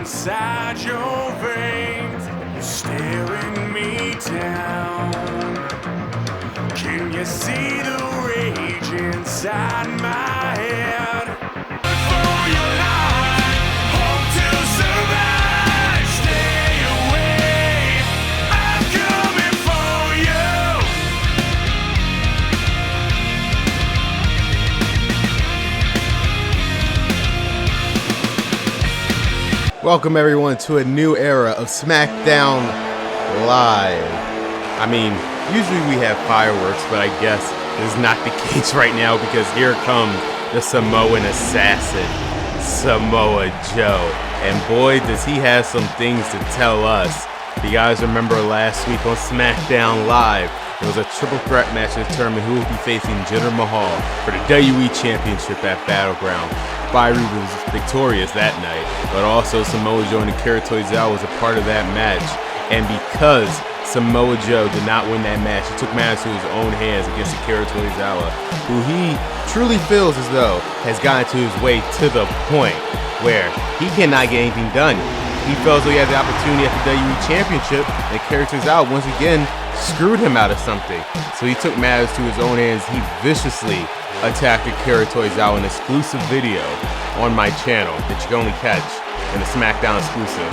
inside your veins, you're staring me down. Can you see the rage inside my head? For your life, hope to survive. Stay away, I'm coming for you. Welcome everyone to a new era of Smackdown Live. I mean, usually we have fireworks, but I guess this is not the case right now because here comes the Samoan assassin, Samoa Joe. And boy, does he have some things to tell us. You guys remember last week on Smackdown Live, it was a triple threat match to determine who would be facing Jinder Mahal for the WWE Championship at Battleground. Byrie was victorious that night, but also Samoa Joe and Akira Tozawa was a part of that match. And because Samoa Joe did not win that match, he took matters to his own hands against Akira Tozawa, who he truly feels as though has gotten to his way to the point where he cannot get anything done. He feels he has the opportunity at the WWE Championship, and Akira Tozawa once again screwed him out of something. So he took matters to his own hands. He viciously attacked Akira Tozawa, an exclusive video on my channel that you can only catch in the Smackdown exclusive.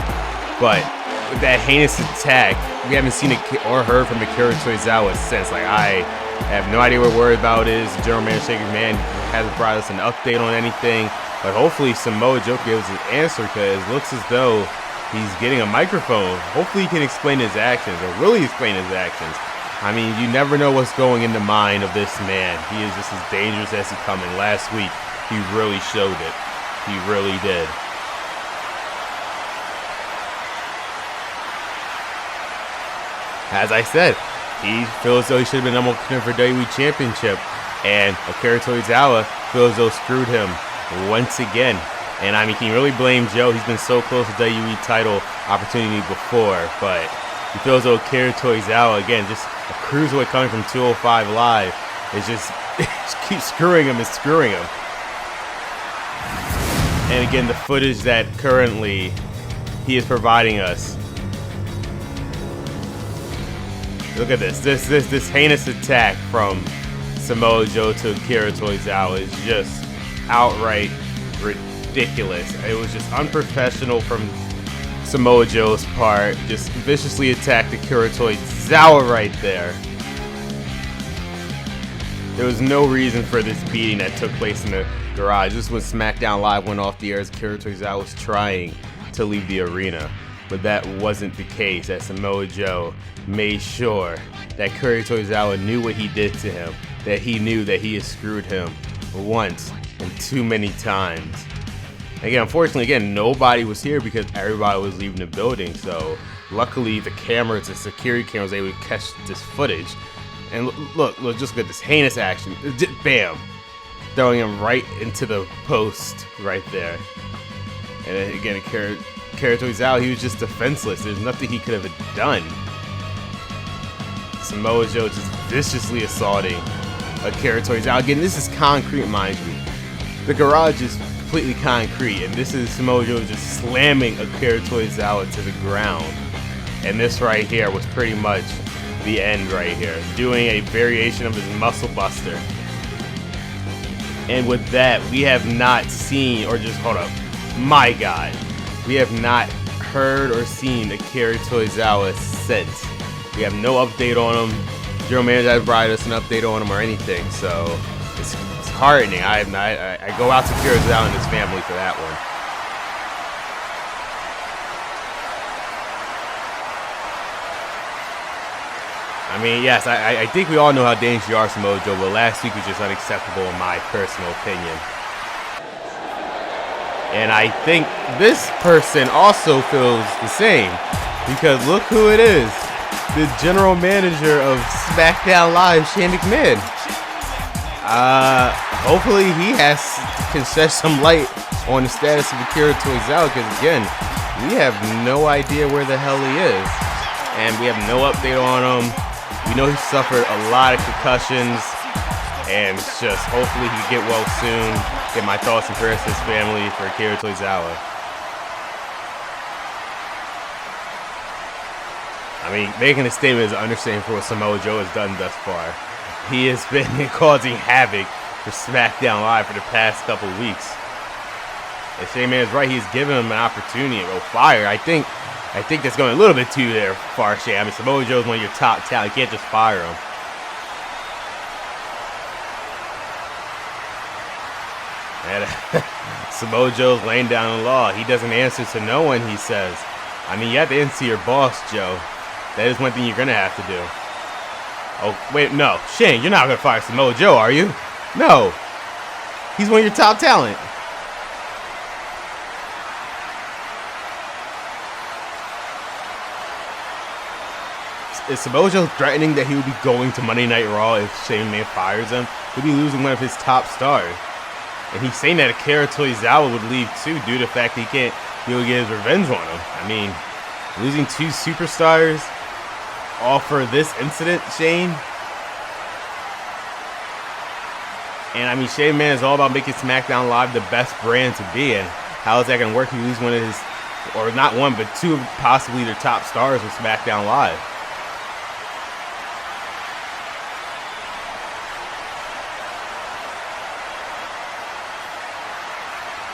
But with that heinous attack, we haven't seen or heard from Akira Tozawa since. Like, I have no idea what Worried About is. The general manager, Shaker Man, hasn't brought us an update on anything. But hopefully Samoa Joe gives an answer, because it looks as though he's getting a microphone. Hopefully he can explain his actions, or really explain his actions. I mean, you never know what's going in the mind of this man. He is just as dangerous as he come in. Last week, he really showed it. He really did. As I said, he feels as though he should have been number one contender for WWE Championship, and Akira Tozawa feels as though screwed him once again. And I mean, can you really blame Joe? He's been so close to WWE title opportunity before, but he feels as though Akira Tozawa, again, just a cruiserweight coming from 205 Live, is just keeps screwing him and screwing him. And again, the footage that currently he is providing us. Look at this. This heinous attack from Samoa Joe to Akira Tozawa is just outright ridiculous. It was just unprofessional from Samoa Joe's part. Just viciously attacked Akira Tozawa right there. There was no reason for this beating that took place in the garage. This was when SmackDown Live went off the air as Akira Tozawa was trying to leave the arena. But that wasn't the case, as Samoa Joe made sure that Akira Tozawa knew what he did to him, that he knew that he had screwed him once and too many times. Again, unfortunately, nobody was here because everybody was leaving the building. So luckily, the cameras, the security cameras, they would catch this footage. And look, just look at this heinous action. Bam! Throwing him right into the post right there. And then again, Akira Tozawa, he was just defenseless. There's nothing he could have done. Samoa Joe just viciously assaulting Akira Tozawa. Again, this is concrete, mind you. The garage is completely concrete, and this is Samoa Joe just slamming Akira Tozawa to the ground. And this right here was pretty much the end right here, doing a variation of his muscle buster. And with that, we have not seen, or just hold up, my God, we have not heard or seen Akira Tozawa since. We have no update on him. General manager hasn't brought us an update on him or anything, so it's heartening. I go out to Akira Tozawa and his family for that one. I mean, yes, I think we all know how dangerous you are, Samoa Joe, but last week was just unacceptable in my personal opinion. And I think this person also feels the same, because look who it is. The general manager of Smackdown Live, Shane McMahon. Hopefully he can shed some light on the status of Akira Tozawa, because again, we have no idea where the hell he is. And we have no update on him. We know he suffered a lot of concussions, and it's just hopefully he can get well soon. Get my thoughts and prayers to his family for Akira Tozawa. I mean, making a statement is understanding for what Samoa Joe has done thus far. He has been causing havoc for SmackDown Live for the past couple weeks. And Shane Man is right. He's given him an opportunity to go fire. I think that's going a little bit too there far, Shane. I mean, Samoa Joe is one of your top talent. You can't just fire him. And Samoa Joe's laying down the law. He doesn't answer to no one, he says. I mean, you have to answer your boss, Joe. That is one thing you're going to have to do. Oh, wait, no. Shane, you're not going to fire Samoa Joe, are you? No. He's one of your top talent. Is Samoa Joe threatening that he would be going to Monday Night Raw if Shane Man fires him? He'll be losing one of his top stars. And he's saying that Akira Tozawa would leave too due to the fact that he will get his revenge on him. I mean, losing two superstars all for this incident, Shane? And I mean, Shane Man is all about making SmackDown Live the best brand to be in. How is that going to work if you lose one of his, or not one, but two of possibly their top stars with SmackDown Live?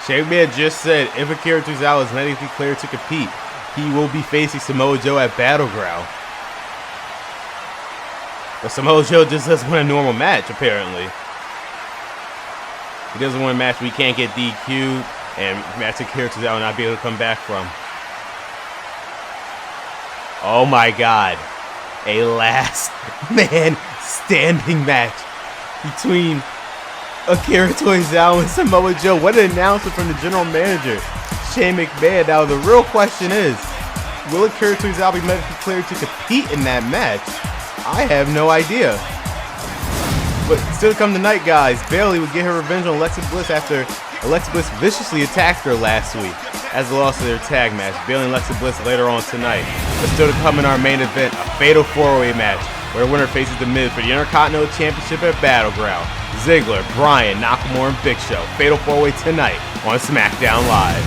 Shane Man just said if Akira Tozawa is medically cleared to compete, he will be facing Samoa Joe at Battleground. But Samoa Joe just doesn't want a normal match, apparently. He doesn't want a match where he can't get DQ'd and match Akira Tozawa will not be able to come back from. Oh my God. A last man standing match between Akira Tozawa and Samoa Joe. What an announcement from the general manager, Shane McMahon. Now the real question is, will Akira Tozawa be medically cleared to compete in that match? I have no idea. But still to come tonight, guys, Bayley would get her revenge on Alexa Bliss after Alexa Bliss viciously attacked her last week as the loss of their tag match. Bayley and Alexa Bliss later on tonight. But still to come in our main event, a fatal four-way match where the winner faces The Miz for the Intercontinental Championship at Battleground. Ziggler, Bryan, Nakamura, and Big Show. Fatal four-way tonight on SmackDown Live.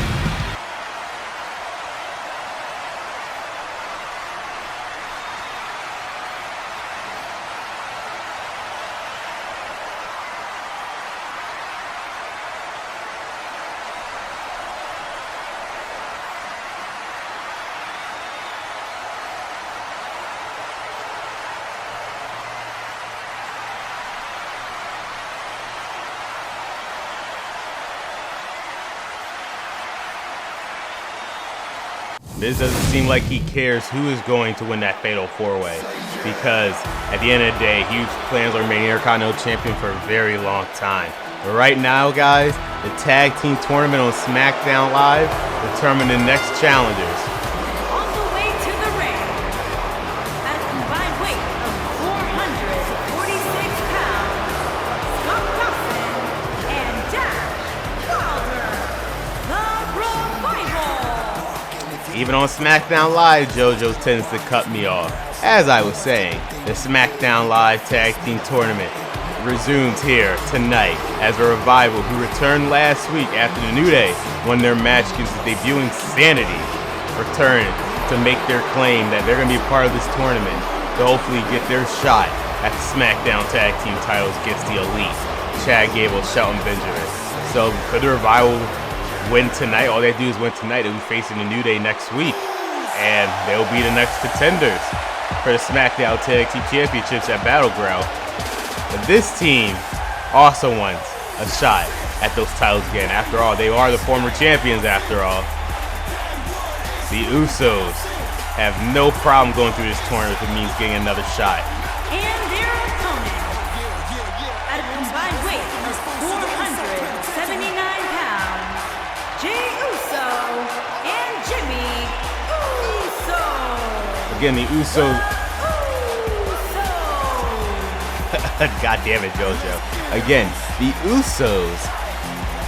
Miz doesn't seem like he cares who is going to win that fatal four-way, because at the end of the day, he plans on remaining Intercontinental Champion for a very long time. But right now, guys, the tag team tournament on SmackDown Live determine the next challengers. On the way to the ring, at a combined weight of 446 pounds, Scott Dawson and Dash Wilder, the Revival. Even on SmackDown Live, JoJo tends to cut me off. As I was saying, the SmackDown Live Tag Team Tournament resumes here tonight as a Revival, who returned last week after the New Day won their match against the debuting Sanity, return to make their claim that they're going to be a part of this tournament to hopefully get their shot at the SmackDown Tag Team titles against the Elite, Chad Gable, Shelton Benjamin. So could the Revival win tonight? All they do is win tonight. They'll be facing the New Day next week, and they'll be the next contenders for the SmackDown Tag Team Championships at Battleground. But this team also wants a shot at those titles again. After all, they are the former champions after all. The Usos have no problem going through this tournament if it means getting another shot. And their opponent, at a combined weight of 479 pounds, Jey Uso and Jimmy Uso. Again, the Usos. God damn it, JoJo. Again, the Usos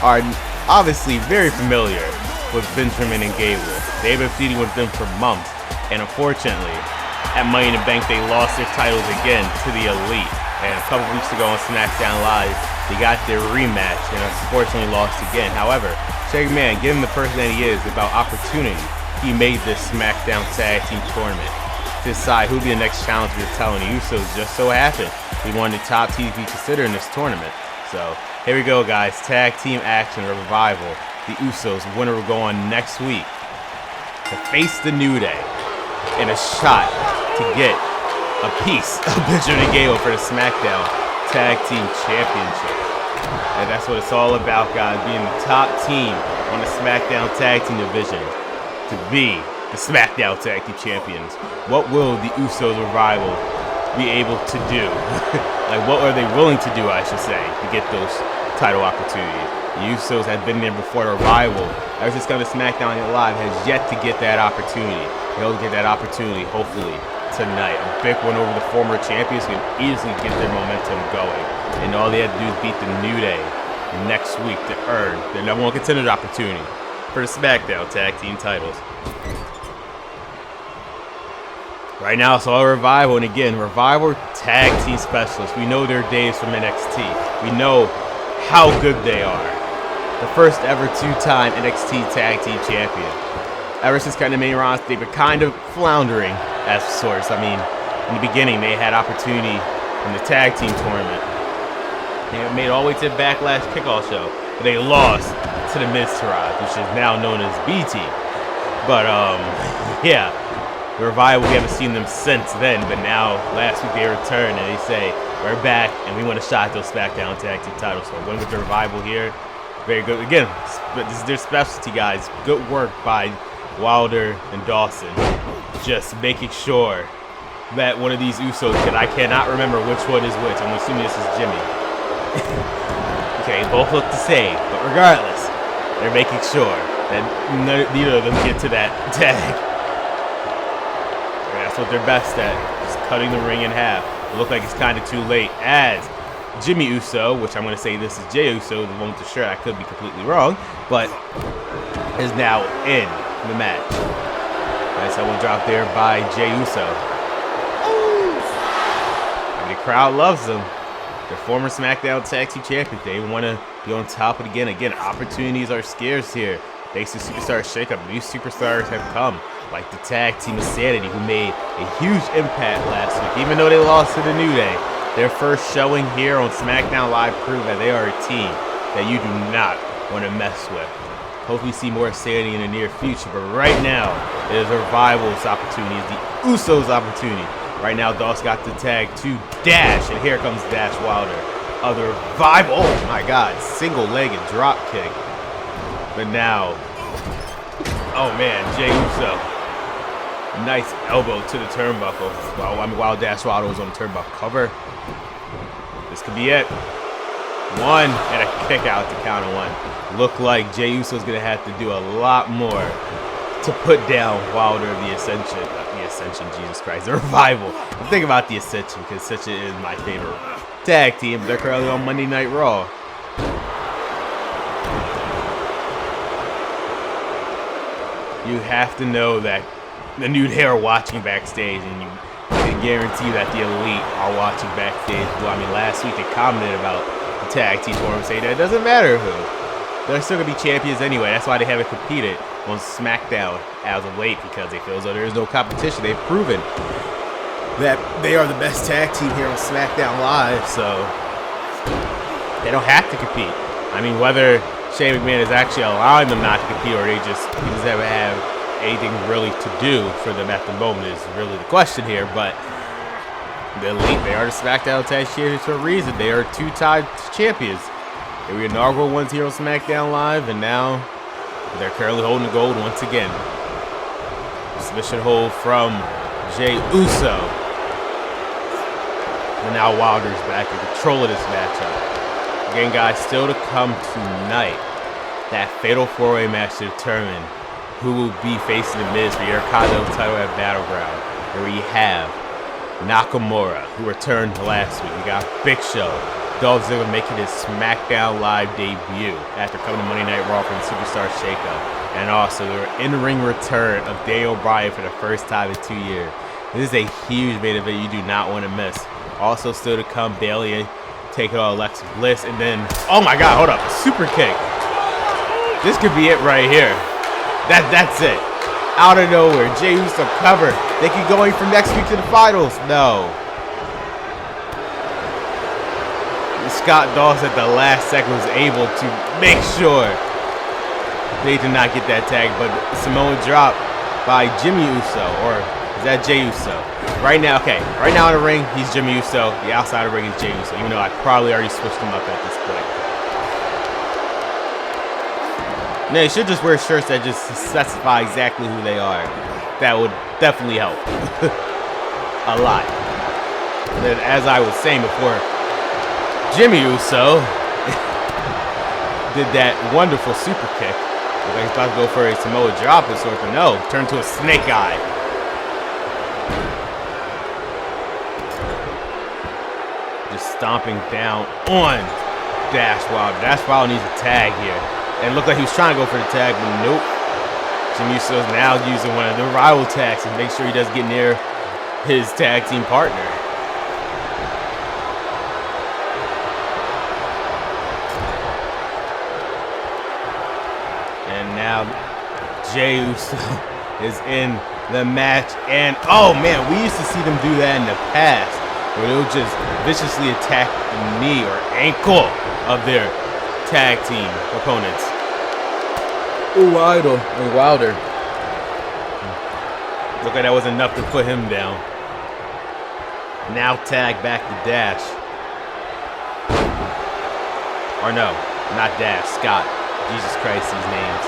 are obviously very familiar with Benjamin and Gable. They've been feuding with them for months, and unfortunately, at Money in the Bank, they lost their titles again to the Elite. And a couple weeks ago on SmackDown Live, they got their rematch and unfortunately lost again. However, Shane McMahon, given the person that he is about opportunity, he made this SmackDown Tag Team Tournament to decide who'll be the next challenger to Telling the Usos. Just so happened he won the top team to be considered in this tournament. So here we go, guys. Tag team action revival. The Usos, winner will go on next week to face the New Day in a shot to get a piece of Bishop and Gable for the Smackdown Tag Team Championship. And that's what it's all about, guys, being the top team on the Smackdown Tag Team division to be the Smackdown Tag Team Champions. What will the Usos Revival be able to do? Like, what are they willing to do, I should say, to get those title opportunities? The Usos have been there before. The Revival, ever since coming to SmackDown Live, has yet to get that opportunity. They'll get that opportunity, hopefully, tonight. A big one over the former champions can easily get their momentum going. And all they have to do is beat the New Day next week to earn their number one contender opportunity for the SmackDown Tag Team titles. Right now, it's all Revival, and again, Revival Tag Team Specialists. We know their days from NXT. We know how good they are. The first ever two-time NXT Tag Team Champion. Ever since kind of main roster, they've been kind of floundering as sorts. I mean, in the beginning, they had opportunity in the Tag Team Tournament. They made it all the way to the Backlash Kickoff show, but they lost to the Miz-Taraj, which is now known as BT. But, yeah. The Revival, we haven't seen them since then, but now, last week they returned and they say, we're back and we want a shot at those SmackDown Tag Team titles. So I'm going with the Revival here. Very good. Again, this is their specialty, guys. Good work by Wilder and Dawson. Just making sure that one of these Usos, I cannot remember which one is which. I'm assuming this is Jimmy. Okay, both look the same, but regardless, they're making sure that neither of them get to that tag. That's what they're best at, just cutting the ring in half. It looked like it's kind of too late as Jimmy Uso, which I'm going to say this is Jey Uso, the one with the shirt. I could be completely wrong, but is now in the match. Nice elbow drop there by Jey Uso. I mean, the crowd loves them. They're former SmackDown Tag Team Champions. They want to be on top of it again. Again, opportunities are scarce here. Thanks to Superstar Shakeup, new superstars have come, like the Tag Team Insanity, who made a huge impact last week. Even though they lost to the New Day, their first showing here on SmackDown Live proved that they are a team that you do not want to mess with. Hopefully see more Insanity in the near future, but right now, it is Revival's opportunity, it's the Usos' opportunity. Right now, Dawson got the tag to Dash, and here comes Dash Wilder. Other Revival, oh my God, single-legged drop kick. But now, oh man, Jey Uso. Nice elbow to the turnbuckle. While Dash Wilder was on the turnbuckle cover. This could be it. One, and a kick out to count of one. Look like Jey Uso's gonna have to do a lot more to put down Wilder of the Ascension. The Ascension, Jesus Christ, the Revival. I'm thinking about the Ascension because Ascension is my favorite tag team. They're currently on Monday Night Raw. You have to know that the New Day are watching backstage, and you can guarantee that the Elite are watching backstage. Well, I mean, last week they commented about the tag team tournament, saying that it doesn't matter who. They're still going to be champions anyway. That's why they haven't competed on SmackDown as of late, because they feel as though there is no competition. They've proven that they are the best tag team here on SmackDown Live, so they don't have to compete. I mean, whether Shane McMahon is actually allowing them not to compete, or he doesn't have anything really to do for them at the moment is really the question here. But the Elite, they are the SmackDown Tag Champions for a reason. They are two-time champions. They were inaugural ones here on SmackDown Live, and now they're currently holding the gold once again. Submission hold from Jey Uso. And now Wilder's back in control of this matchup. Again, guys, still to come tonight, that fatal four-way match to determine who will be facing the Miz for the Intercontinental title at Battleground. Where we have Nakamura, who returned last week. We got Big Show, Dolph Ziggler making his SmackDown Live debut after coming to Monday Night Raw from the Superstar Shakeup. And also the in-ring return of Daniel Bryan for the first time in 2 years. This is a huge main event you do not want to miss. Also still to come, Bayley taking on Alexa Bliss, and then, oh my God, hold up, super kick. This could be it right here. That's it. Out of nowhere, Jey Uso covered. They keep going from next week to the finals. No. Scott Dawson at the last second was able to make sure they did not get that tag, but Samoa dropped by Jimmy Uso, or is that Jey Uso? Right now, okay, right now in the ring, he's Jimmy Uso. The outside of the ring is Jey Uso, even though I probably already switched him up at this point. No, you should just wear shirts that just specify exactly who they are. That would definitely help. A lot. And then, as I was saying before, Jimmy Uso did that wonderful super kick. Like he's about to go for a Samoa drop of sorts, but no, turned to a snake eye. Just stomping down on Dash Wilder. Dash Wilder needs a tag here. And it looked like he was trying to go for the tag, but nope. Jimmy Uso is now using one of the rival tags to make sure he doesn't get near his tag team partner. Now, Jey Uso is in the match, and oh man, we used to see them do that in the past, where they'll just viciously attack the knee or ankle of their tag team opponents. Ooh, Wilder. Look like that was enough to put him down. Now tag back to Dash. Or no, not Dash, Scott. Jesus Christ, these names.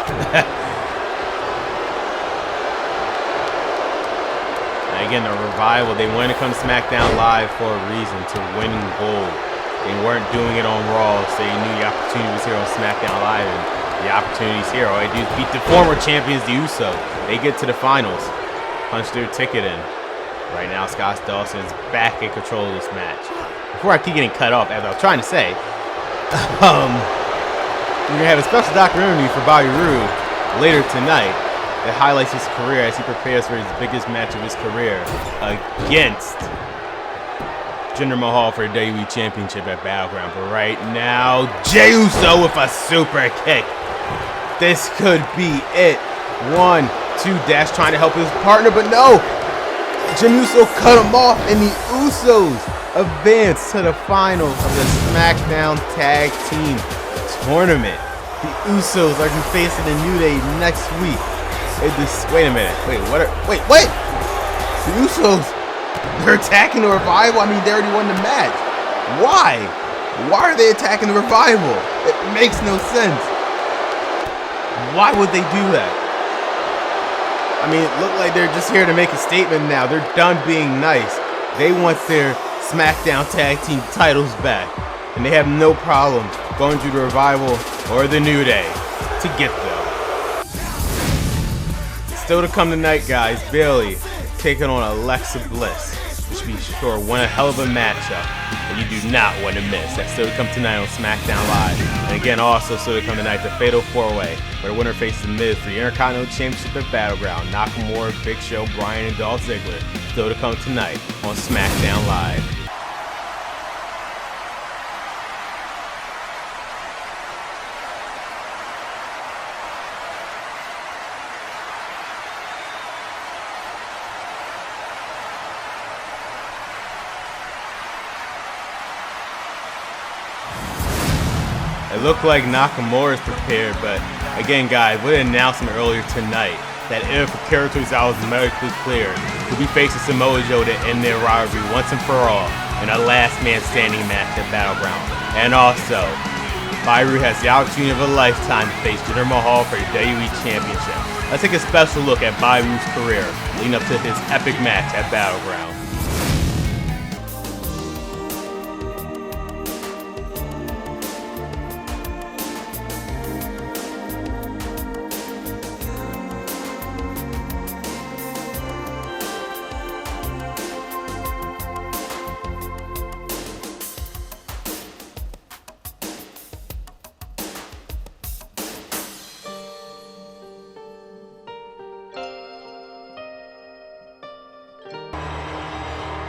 And again, the Revival, they wanted to come to Smackdown Live for a reason, to win gold. They weren't doing it on Raw, so they knew the opportunity was here on Smackdown Live, and the opportunity's here. All they do is beat the former champions, the Uso. They get to the finals, punch their ticket in. Right now, Scott Dawson is back in control of this match. Before I keep getting cut off, as I was trying to say, we're going to have a special documentary for Bobby Roode later tonight that highlights his career as he prepares for his biggest match of his career against Jinder Mahal for the WWE Championship at Battleground. But right now, Jey Uso with a super kick. This could be it. 1, 2, Dash trying to help his partner, but no! Jimmy Uso cut him off, and the Usos advance to the finals of the SmackDown Tag Team Tournament. The Usos are going to be facing the New Day next week. Wait a minute. Wait, what? The Usos, they're attacking the Revival? I mean, they already won the match. Why? Why are they attacking the Revival? It makes no sense. Why would they do that? I mean, it looked like they're just here to make a statement now. They're done being nice. They want their SmackDown Tag Team titles back. And they have no problem going through the Revival or the New Day to get them. Still to come tonight, guys, Bayley taking on Alexa Bliss. Which be sure one hell of a matchup that you do not want to miss. That's still to come tonight on SmackDown Live. And again, also still to come tonight, the Fatal 4-Way, where the winner faces the Miz for the Intercontinental Championship at Battleground. Nakamura, Big Show, Bryan, and Dolph Ziggler. Still to come tonight on SmackDown Live. It looked like Nakamura is prepared, but again, guys, with an announcement earlier tonight that if a character is medically cleared, he'll be facing Samoa Joe to end their rivalry once and for all in a last man standing match at Battleground. And also, Bobby Roode has the opportunity of a lifetime to face Jinder Mahal for the WWE Championship. Let's take a special look at Bobby Roode's career leading up to his epic match at Battleground.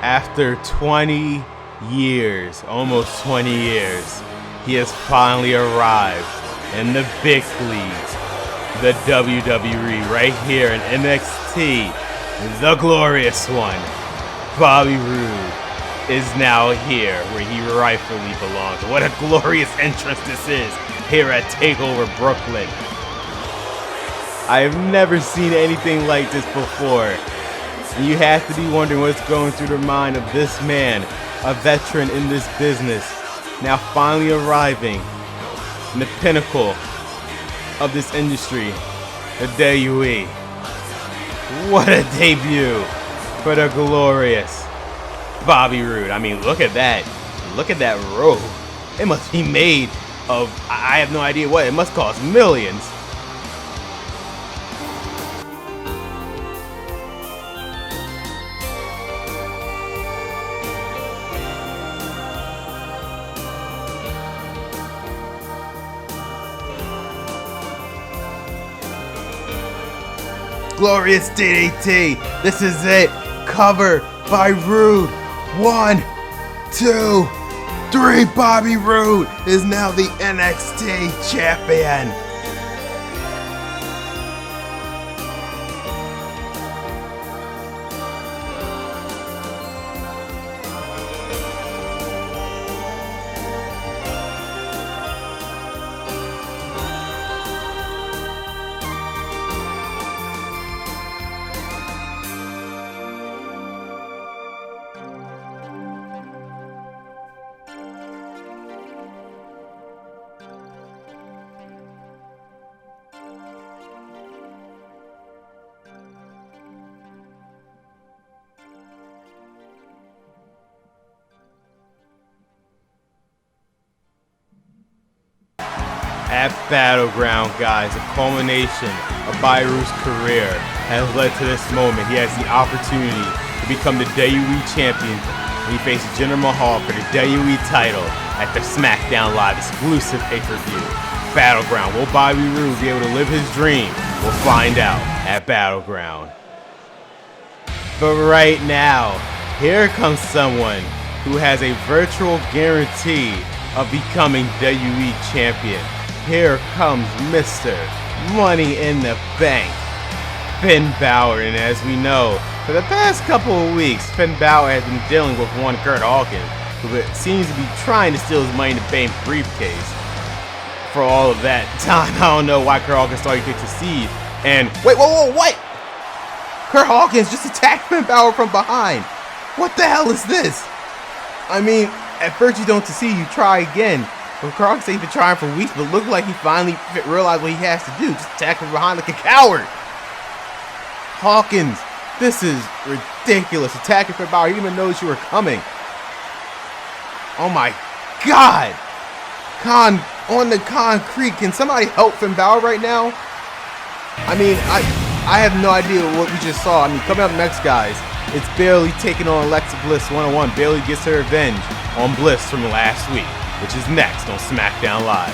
After 20 years, almost 20 years, he has finally arrived in the big leagues, the WWE, right here in NXT the glorious one, Bobby Roode, is now here where he rightfully belongs. What a glorious entrance this is here at TakeOver Brooklyn. I have never seen anything like this before. And you have to be wondering what's going through the mind of this man, a veteran in this business, now finally arriving in the pinnacle of this industry, the WWE. What a debut for the glorious Bobby Roode. I mean, look at that. Look at that robe. It must be made of, I have no idea what. It must cost millions. Glorious DDT. This is it. Cover by Roode. 1, 2, 3. Bobby Roode is now the NXT champion. At Battleground, guys, a culmination of Bobby Roode's career has led to this moment. He has the opportunity to become the WWE champion, and he faces Jinder Mahal for the WWE title at the Smackdown Live exclusive pay-per-view. Battleground, will Bobby Roode be able to live his dream? We'll find out at Battleground. But right now, here comes someone who has a virtual guarantee of becoming WWE champion. Here comes Mr. Money in the Bank, Finn Balor. And as we know, for the past couple of weeks, Finn Balor has been dealing with one Kurt Hawkins, who seems to be trying to steal his Money in the Bank briefcase. For all of that time, I don't know why Kurt Hawkins thought he could succeed. And wait, whoa, what? Kurt Hawkins just attacked Finn Balor from behind. What the hell is this? I mean, at first you don't succeed, you try again. But Kurt Hawkins ain't been trying for weeks, but it looked like he finally realized what he has to do. Just attack from behind like a coward. Hawkins, this is ridiculous. Attacking Finn Balor, he didn't even notice you were coming. Oh my God. On the concrete. Can somebody help Finn Balor right now? I mean, I have no idea what we just saw. I mean, coming up next, guys, it's Bayley taking on Alexa Bliss one-on-one. Bayley gets her revenge on Bliss from last week, which is next on Smackdown Live.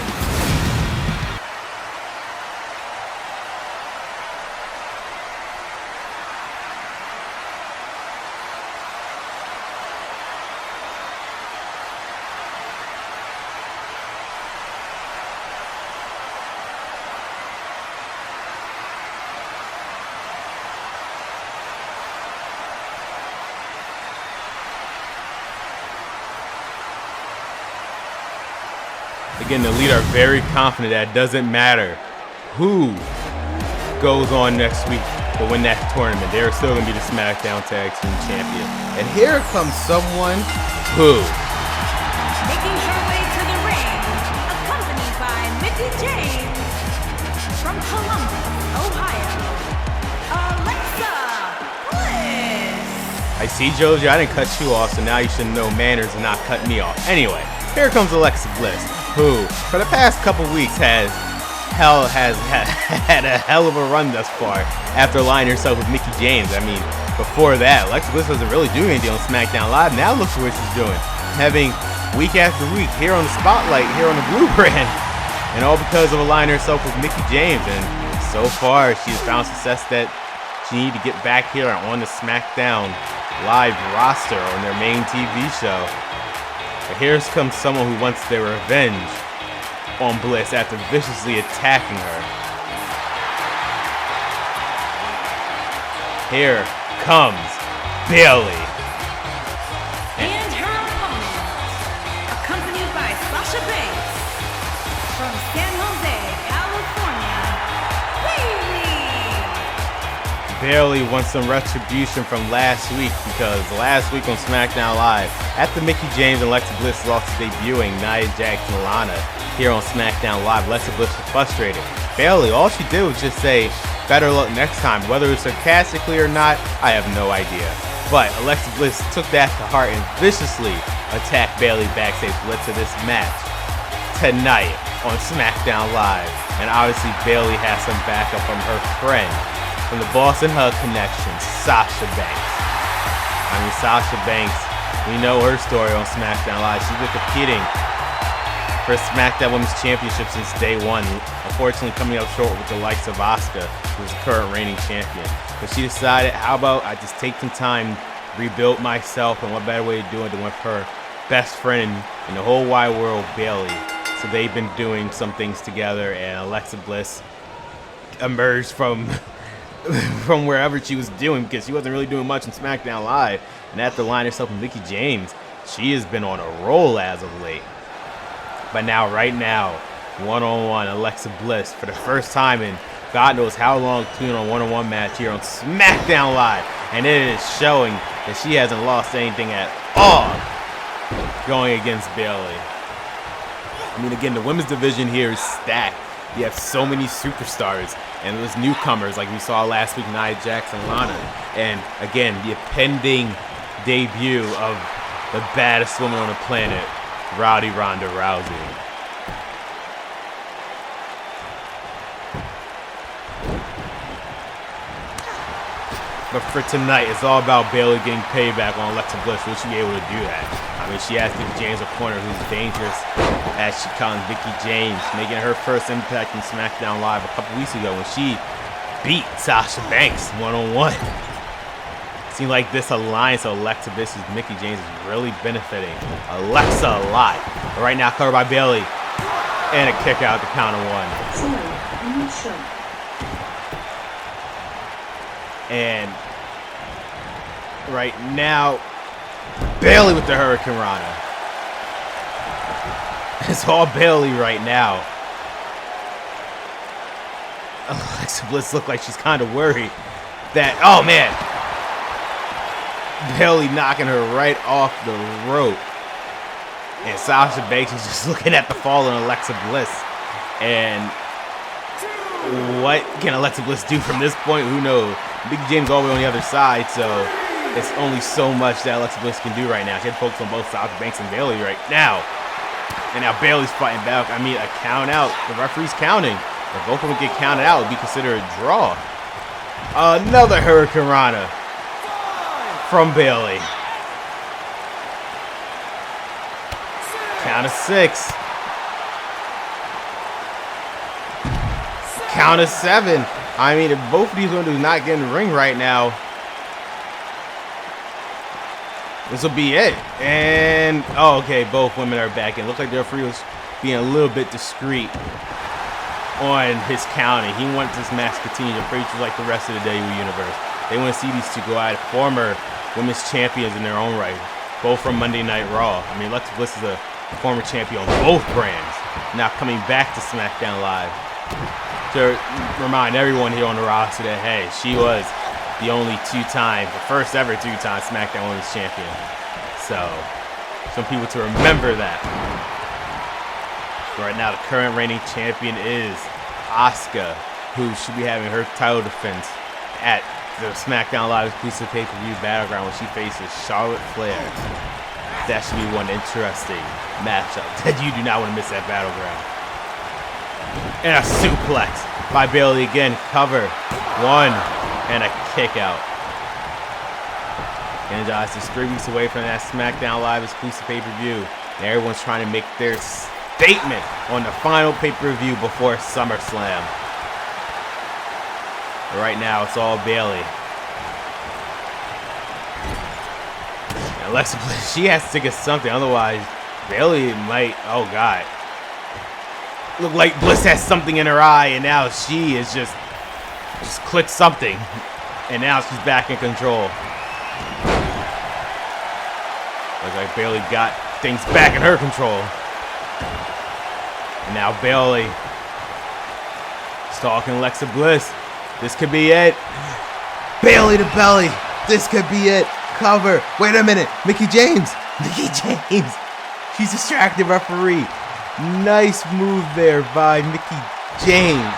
Again, the Elite are very confident that it doesn't matter who goes on next week to win that tournament. They're still going to be the SmackDown Tag Team Champion. And here comes someone who, Making her way to the ring, accompanied by Mickie James from Columbus, Ohio, Alexa Bliss. I see, Jojo, I didn't cut you off, so now you should know manners and not cut me off. Anyway, here comes Alexa Bliss, who, for the past couple weeks, has had a hell of a run thus far after aligning herself with Mickie James. I mean, before that, Alexa Bliss wasn't really doing anything on SmackDown Live. Now look at what she's doing. Having week after week here on the spotlight, here on the Blueprint. And all because of aligning herself with Mickie James. And so far, she's found success that she needs to get back here on the SmackDown Live roster on their main TV show. But here comes someone who wants their revenge on Bliss after viciously attacking her. Here comes Bayley. And her opponent, accompanied by Sasha Banks, from San Jose, California, Bayley wants some retribution from last week, because last week on SmackDown Live, after Mickie James and Alexa Bliss lost debuting Nia Jax and Lana here on SmackDown Live, Alexa Bliss was frustrated. Bayley, all she did was just say, better luck next time. Whether it was sarcastically or not, I have no idea. But Alexa Bliss took that to heart and viciously attacked Bayley backstage, led to this match tonight on SmackDown Live. And obviously Bayley has some backup from her friend from the Boston Hug connection, Sasha Banks. I mean, Sasha Banks, we know her story on SmackDown Live. She's been competing for SmackDown Women's Championship since day one, unfortunately coming up short with the likes of Asuka, who's the current reigning champion. But she decided, how about I just take some time, rebuild myself, and what better way to do it than with her best friend in the whole wide world, Bayley. So they've been doing some things together, and Alexa Bliss emerged from wherever she was doing, because she wasn't really doing much on SmackDown Live, and after lining herself with Mickie James, she has been on a roll as of late. But now, right now, one-on-one Alexa Bliss for the first time in God knows how long, tune on one-on-one match here on SmackDown Live, and it is showing that she hasn't lost anything at all going against Bayley. I mean, again, the women's division here is stacked. You have so many superstars and those newcomers like we saw last week, Nia Jax and Lana. And again, the pending debut of the baddest woman on the planet, Rowdy Ronda Rousey. But for tonight, it's all about Bayley getting payback on Alexa Bliss. Will she be able to do that? I mean, she has Mickie James a corner who's dangerous, as she calls Mickie James, making her first impact in SmackDown Live a couple weeks ago when she beat Sasha Banks one-on-one. Seems like this alliance of Alexa Bliss and Mickie James is really benefiting Alexa a lot. But right now, covered by Bayley, and a kick out to count of one. And right now, Bayley with the Hurricane Rana. It's all Bayley right now. Alexa Bliss looks like she's kind of worried that, oh man, Bayley knocking her right off the rope. And Sasha Banks is just looking at the fallen Alexa Bliss. And what can Alexa Bliss do from this point? Who knows? Mickie James all the way on the other side, so it's only so much that Alexa Bliss can do right now. She had to focus on both Sasha Banks and Bayley right now. And now Bayley's fighting back. I mean, a count out. The referee's counting. If both of them get counted out, it would be considered a draw. Another Hurricane Rana from Bayley. Count of 6. Count of 7. I mean, if both of these women do not get in the ring right now, this will be it. And, oh, okay, both women are back in. Looks like the referee was being a little bit discreet on his counting. He wants this match to continue to preach like the rest of the WWE Universe. They want to see these two go at former women's champions in their own right, both from Monday Night Raw. I mean, Alexa Bliss is a former champion on both brands, now coming back to SmackDown Live to remind everyone here on the roster that, hey, she was the only the first ever two-time SmackDown Women's Champion. So, some people to remember that. Right now, the current reigning champion is Asuka, who should be having her title defense at the SmackDown Live exclusive pay-per-view Battleground when she faces Charlotte Flair. That should be one interesting matchup that you do not want to miss at Battleground. And a suplex by Bayley again. Cover. 1. And a kick out. And guys, just 3 weeks away from that SmackDown Live exclusive pay-per-view. And everyone's trying to make their statement on the final pay-per-view before SummerSlam. But right now, it's all Bayley. And Alexa Bliss, she has to get something. Otherwise, Bayley might, oh God. Look like Bliss has something in her eye, and now she is just clicked something. And now she's back in control. Looks like Bayley got things back in her control. And now Bayley stalking Alexa Bliss. This could be it. Bayley to belly. This could be it. Cover. Wait a minute. Mickie James. Mickie James. She's distracted referee. Nice move there by Mickie James.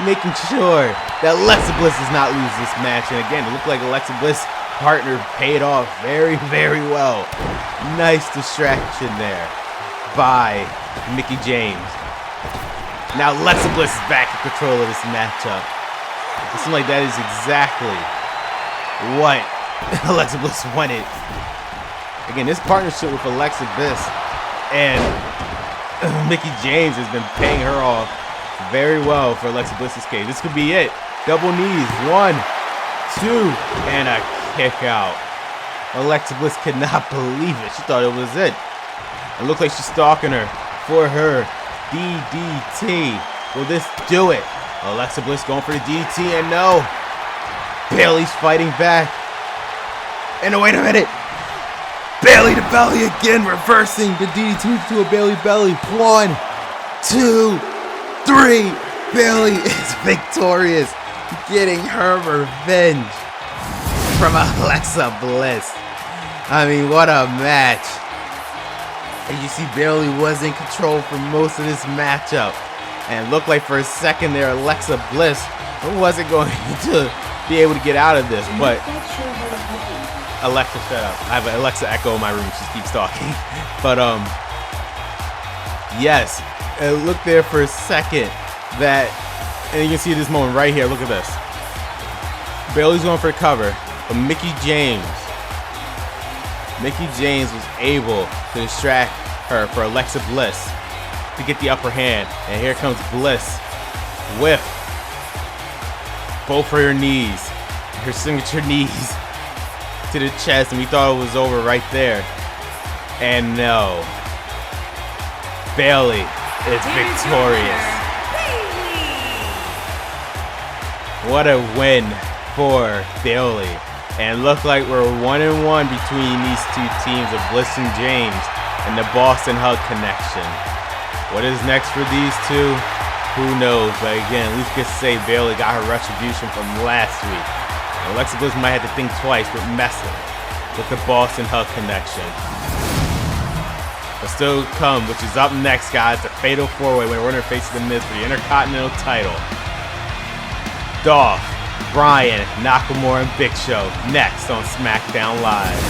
Making sure that Alexa Bliss does not lose this match. And again, it looked like Alexa Bliss' partner paid off very, very well. Nice distraction there by Mickie James. Now Alexa Bliss is back in control of this matchup. It seems like that is exactly what Alexa Bliss wanted. Again, this partnership with Alexa Bliss and Mickie James has been paying her off very well for Alexa Bliss's case. This could be it. Double knees. 1, 2, and a kick out. Alexa Bliss could not believe it. She thought it was it. It looked like she's stalking her for her DDT. Will this do it? Alexa Bliss going for the DDT, and no. Bayley's fighting back. And wait a minute. Bayley to belly again, reversing the DDT to a Bayley belly. 1, 2, 3. Bayley is victorious, getting her revenge from Alexa Bliss. I mean, what a match. And you see Bayley was in control for most of this matchup. And it looked like for a second there, Alexa Bliss wasn't going to be able to get out of this. But Alexa, shut up. I have an Alexa echo in my room. She keeps talking. But yes, it looked there for a second that, and you can see this moment right here. Look at this. Bayley's going for the cover, but Mickie James was able to distract her for Alexa Bliss to get the upper hand. And here comes Bliss with both of her knees, her signature knees to the chest, and we thought it was over right there. And no, Bayley is victorious. What a win for Bayley. And look like we're 1-1 between these two teams of Bliss and James and the Boston Hug connection. What is next for these two? Who knows? But again, at least we can say Bayley got her retribution from last week. And Alexa Bliss might have to think twice with messing with the Boston Hug connection. But still to come, which is up next, guys, the Fatal 4-Way when we're in face of the Miz for the Intercontinental title. Dolph, Bryan, Nakamura, and Big Show next on Smackdown Live.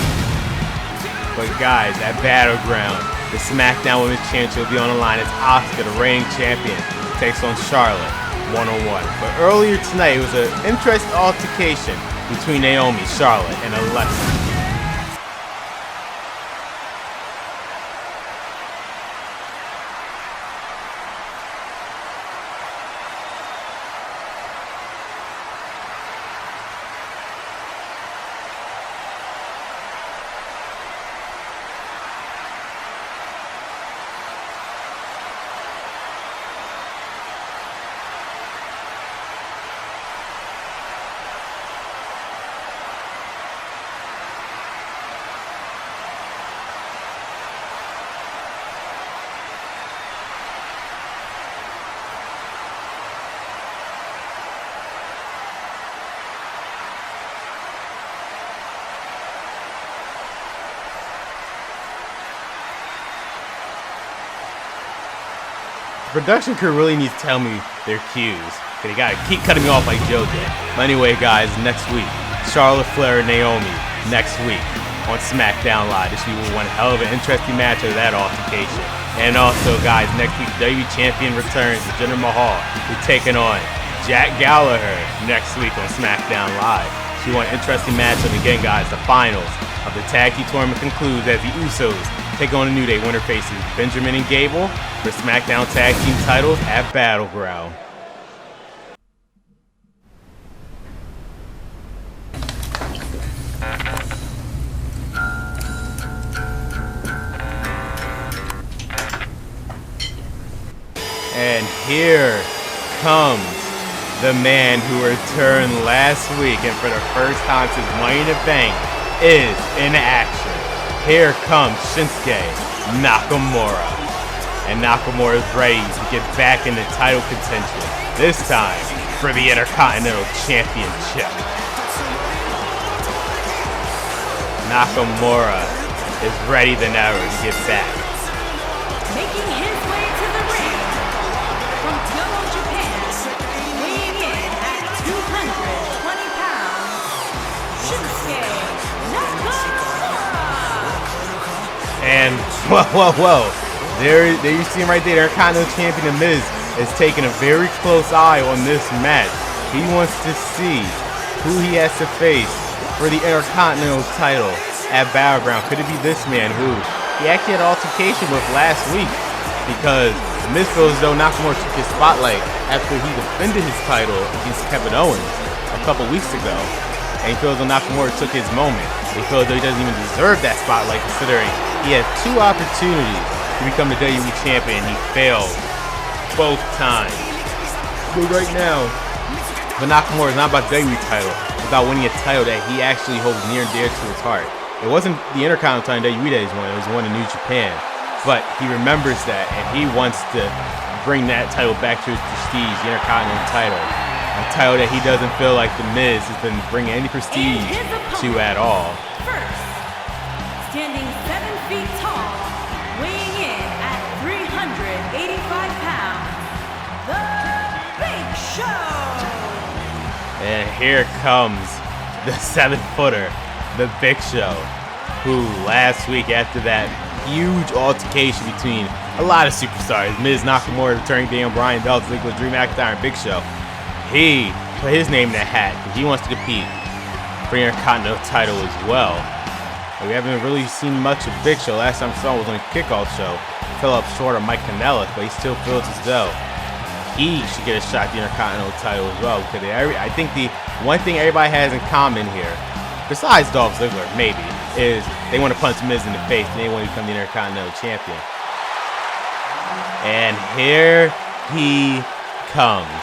But guys, at Battleground, the Smackdown Women's Championship will be on the line as Asuka, the reigning champion, takes on Charlotte one-on-one. But earlier tonight, it was an interesting altercation between Naomi, Charlotte, and Alexa. Production crew really needs to tell me their cues. They gotta keep cutting me off like Joe did. But anyway, guys, next week, Charlotte Flair and Naomi. Next week on SmackDown Live. This will be one hell of an interesting match of that altercation. And also, guys, next week, WWE Champion returns to Jinder Mahal. We're taking on Jack Gallagher next week on SmackDown Live. So you want an interesting matchup. Again, guys, the finals of the Tag Team Tournament concludes as the Usos take on the New Day winner faces Benjamin and Gable for SmackDown Tag Team titles at Battleground. And here comes the man who returned last week and for the first time since Money in the Bank is in action. Here comes Shinsuke Nakamura. And Nakamura is ready to get back into title contention, this time for the Intercontinental Championship. Nakamura is ready than ever to get back. Making his way to the ring from Kyoto, Japan, weighing in at 220 pounds, Shinsuke Nakamura. And whoa. There you see him right there. Intercontinental Champion The Miz is taking a very close eye on this match. He wants to see who he has to face for the Intercontinental title at Battleground. Could it be this man who he actually had an altercation with last week? Because Miz feels as though Nakamura took his spotlight after he defended his title against Kevin Owens a couple weeks ago. And he feels as though Nakamura took his moment. He feels as though he doesn't even deserve that spotlight considering he had 2 opportunities to become the WWE Champion. He failed both times. But right now, but Nakamura is not about the WWE title. It's about winning a title that he actually holds near and dear to his heart. It wasn't the Intercontinental title in WWE that he's won. It was one in New Japan. But he remembers that, and he wants to bring that title back to his prestige, the Intercontinental title. A title that he doesn't feel like The Miz has been bringing any prestige to at all. First, standing 7 feet tall, weighing in at 385 pounds, The Big Show. And here comes the 7-footer, The Big Show, who last week after that huge altercation between a lot of superstars, Miz, Nakamura, returning Daniel Bryan, Dolph Ziggler, Drew McIntyre, and Big Show, he put his name in the hat because he wants to compete for the Intercontinental title as well. And we haven't really seen much of Big Show. Last time I saw him was on a kickoff show. Fell up short of Mike Kanellis, but he still feels as though he should get a shot at the Intercontinental title as well. Because I think the one thing everybody has in common here, besides Dolph Ziggler, maybe, is they want to punch Miz in the face and they want to become the Intercontinental Champion. And here he comes.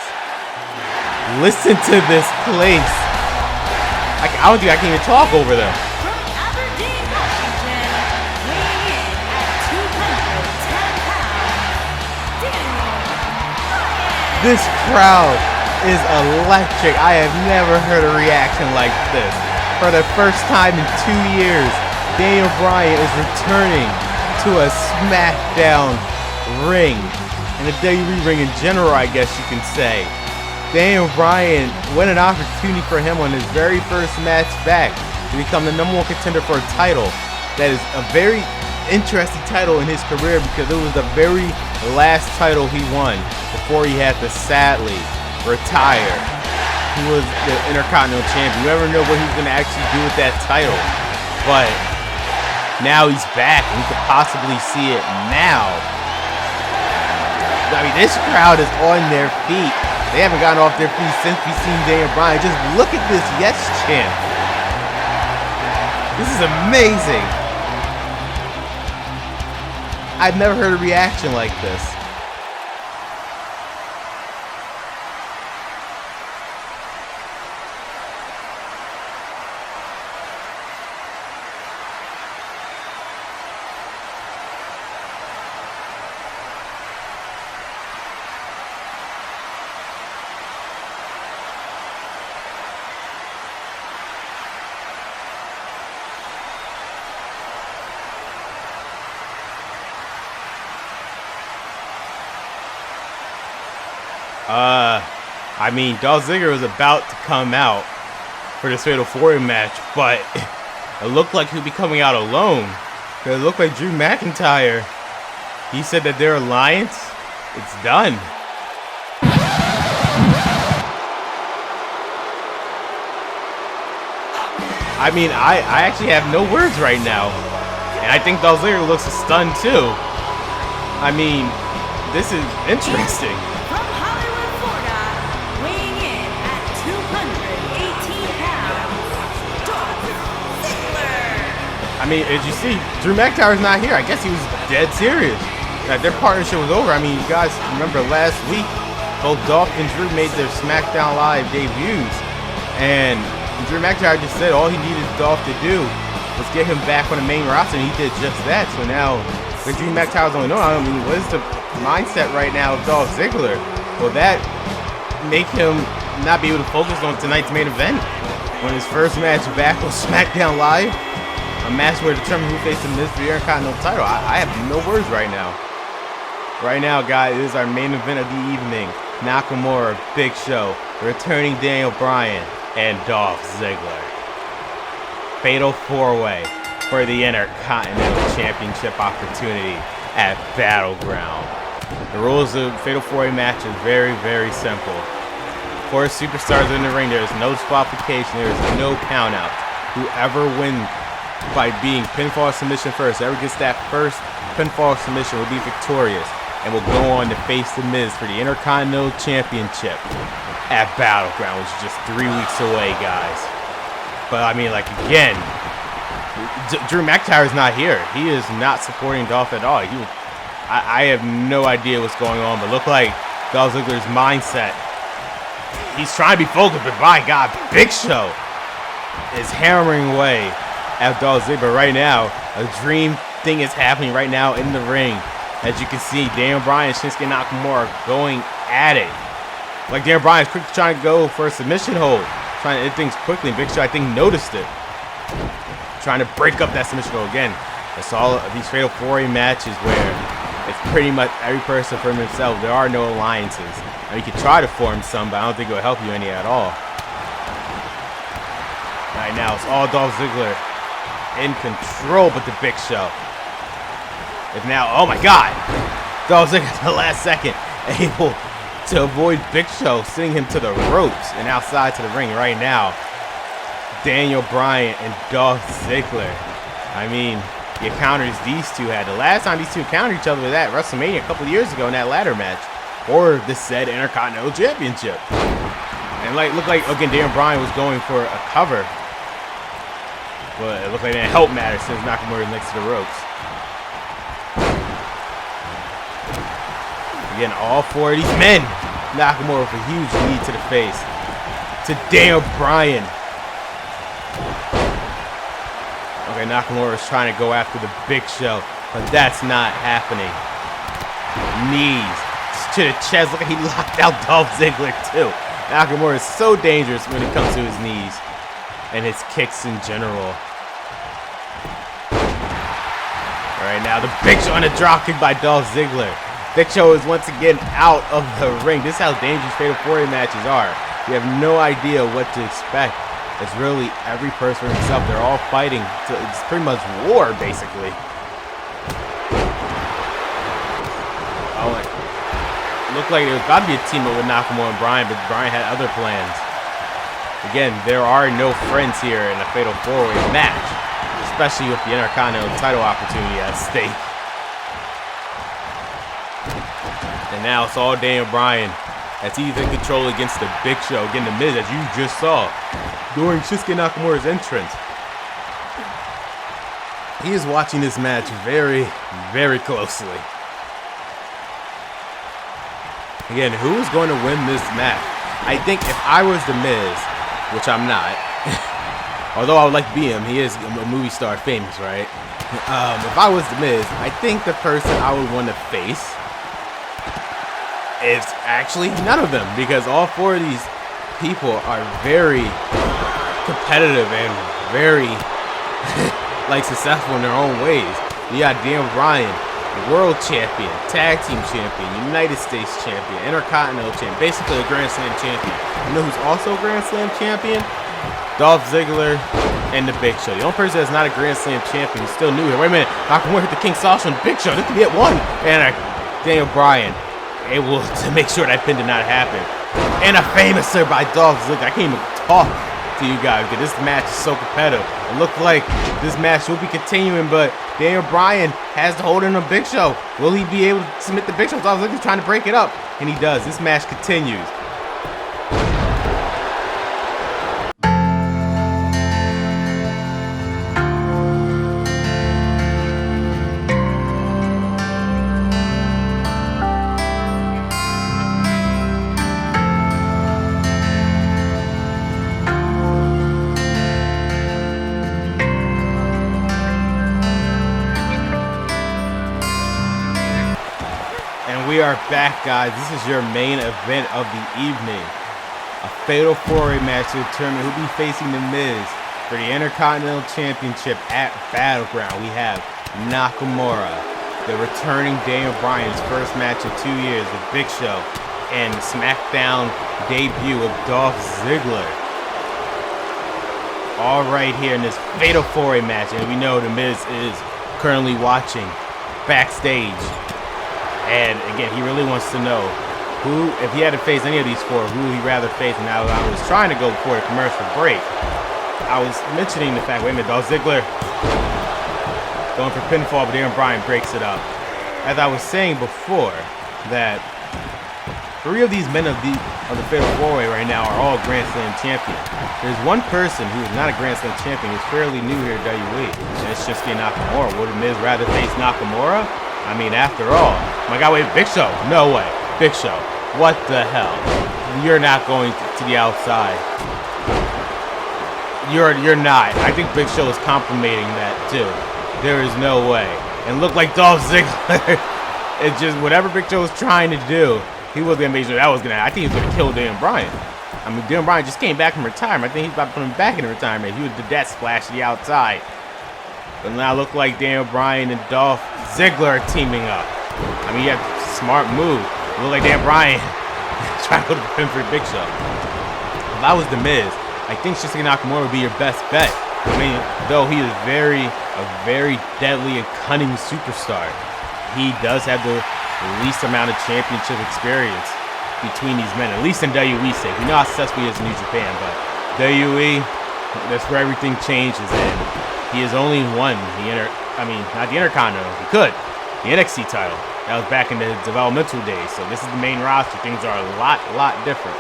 Listen to this place. I don't think I can even talk over them. From Aberdeen, Washington, weighing in at 210 pounds, Daniel Bryan. This crowd is electric. I have never heard a reaction like this. For the first time in 2 years, Daniel Bryan is returning to a Smackdown ring. And a WWE ring in general, I guess you can say. Daniel Bryan, what an opportunity for him on his very first match back to become the #1 contender for a title. That is a very interesting title in his career because it was the very last title he won before he had to sadly retire. He was the Intercontinental Champion. You never know what he's going to actually do with that title. But now he's back and we could possibly see it now. I mean, this crowd is on their feet. They haven't gotten off their feet since we've seen Daniel Bryan. Just look at this yes chant. This is amazing. I've never heard a reaction like this. I mean, Dolph Ziggler was about to come out for this Fatal 4-Way match, but it looked like he'd be coming out alone. It looked like Drew McIntyre, he said that their alliance, it's done. I mean, I actually have no words right now. And I think Dolph Ziggler looks stunned too. I mean, this is interesting. From Hollywood, Florida, weighing in at 218 pounds, Dolph Ziggler. I mean, as you see, Drew McIntyre's not here. I guess he was dead serious that their partnership was over. I mean, you guys remember last week both Dolph and Drew made their SmackDown Live debuts, and Drew McIntyre just said all he needed Dolph to do was get him back on the main roster, and he did just that. So now, when Drew McIntyre's only known, I mean, what is the mindset right now of Dolph Ziggler? Will that make him not be able to focus on tonight's main event? When his first match back on SmackDown Live, a match where determine who faced the Miz for the Intercontinental title. I have no words right now. Right now, guys, this is our main event of the evening. Nakamura, Big Show, returning Daniel Bryan, and Dolph Ziggler. Fatal 4-way for the Intercontinental Championship opportunity at Battleground. The rules of Fatal 4-way match is very, very simple. 4 superstars in the ring, there is no disqualification, there is no count out. Whoever wins by being pinfall submission first, whoever gets that first pinfall submission will be victorious and will go on to face the Miz for the Intercontinental Championship at Battleground, which is just 3 weeks away, guys. But I mean, like, again, Drew McIntyre is not here. He is not supporting Dolph at all. I have no idea what's going on, but look like Dolph Ziggler's mindset. He's trying to be focused, but by God, Big Show is hammering away at Dolph Ziggler right now. A dream thing is happening right now in the ring. As you can see, Daniel Bryan and Shinsuke Nakamura going at it. Like, Daniel Bryan is quickly trying to go for a submission hold, trying to end things quickly, and Big Show, I think, noticed it. Trying to break up that submission hold again. It's all of these Fatal 4-way matches where it's pretty much every person for himself. There are no alliances. I mean, you can try to form some, but I don't think it will help you any at all. Right now, it's all Dolph Ziggler in control, but the Big Show is now, oh my God, Dolph Ziggler at the last second able to avoid Big Show, sending him to the ropes and outside to the ring right now. Daniel Bryan and Dolph Ziggler. I mean, the encounters these two had. The last time these two encountered each other was at WrestleMania a couple of years ago in that ladder match for the said Intercontinental Championship. And like, looked like, again, Daniel Bryan was going for a cover, but it looked like it didn't help matter since Nakamura was next to the ropes. Again, all 4 of these men. Nakamura with a huge knee to the face to Daniel Bryan. Okay, Nakamura is trying to go after the Big Show, but that's not happening. Knees to the chest. Look, he locked out Dolph Ziggler too. Nakamura is so dangerous when it comes to his knees and his kicks in general. All right, now the Big Show on a drop kick by Dolph Ziggler. Big Show is once again out of the ring. This is how dangerous Fatal 4-way matches are. You have no idea what to expect. It's really every person for himself. They're all fighting. It's pretty much war, basically. Oh, it looked like it was about to be a team up with Nakamura and Bryan, but Bryan had other plans. Again, there are no friends here in a Fatal 4-way match, especially with the Intercontinental title opportunity at stake. And now it's all Daniel Bryan as he's in control against the Big Show. Again, the Miz, as you just saw during Shinsuke Nakamura's entrance. He is watching this match very, very closely. Again, who is going to win this match? I think if I was the Miz, which I'm not, although I would like to be him, he is a movie star famous, right? If I was the Miz, I think the person I would want to face is actually none of them, because all 4 of these people are very competitive and very like successful in their own ways. You got Daniel Bryan, world champion, tag team champion, United States champion, Intercontinental champion, basically a Grand Slam champion. You know who's also a Grand Slam champion? Dolph Ziggler and the Big Show. The only person that's not a Grand Slam champion is still new here. Wait a minute, Nakamura hit the King Sasha and the Big Show. This could be at 1. And Daniel Bryan able to make sure that pin did not happen. And a famous sir by Dolph Ziggler. I can't even talk to you guys because this match is so competitive. It looked like this match will be continuing, but Daniel Bryan has to hold in a Big Show. Will he be able to submit the Big Show? Dolph Ziggler's trying to break it up, and he does. This match continues. We are back, guys. This is your main event of the evening. A fatal four-way match to determine who'll be facing The Miz for the Intercontinental Championship at Battleground. We have Nakamura, the returning Daniel Bryan's first match in 2 years with Big Show, and the Smackdown debut of Dolph Ziggler. All right here in this fatal four-way match, and we know The Miz is currently watching backstage. And again, he really wants to know who, if he had to face any of these four, who he'd rather face. And now I was trying to go before the commercial break. I was mentioning the fact, wait a minute, Dolph Ziggler going for pinfall, but Daniel Bryan breaks it up. As I was saying before, that 3 of these men of the Fatal 4-Way right now are all Grand Slam champions. There's one person who is not a Grand Slam champion, who's fairly new here at WWE, and it's Shinsuke Nakamura. Would The Miz rather face Nakamura? I mean, after all, my guy, wait, Big Show? No way. Big Show. What the hell? You're not going to the outside. You're not. I think Big Show is complimenting that too. There is no way. And look like Dolph Ziggler. It's just whatever Big Show was trying to do, he was gonna make sure that was gonna. I think he was gonna kill Daniel Bryan. I mean, Daniel Bryan just came back from retirement. I think he's about to put him back in retirement. He did that splash to the outside. But now look like Daniel Bryan and Dolph Ziggler are teaming up. I mean, you have a smart move. It look like Daniel Bryan trying to go to the pin for Big Show. If I was The Miz, I think Shinsuke Nakamura would be your best bet. I mean, though he is a very deadly and cunning superstar, he does have the least amount of championship experience between these men, at least in WWE sake. We know how successful he is in New Japan, but WWE, that's where everything changes, and he has only won not the Intercontinental, he could, the NXT title. That was back in the developmental days, so this is the main roster. Things are a lot different.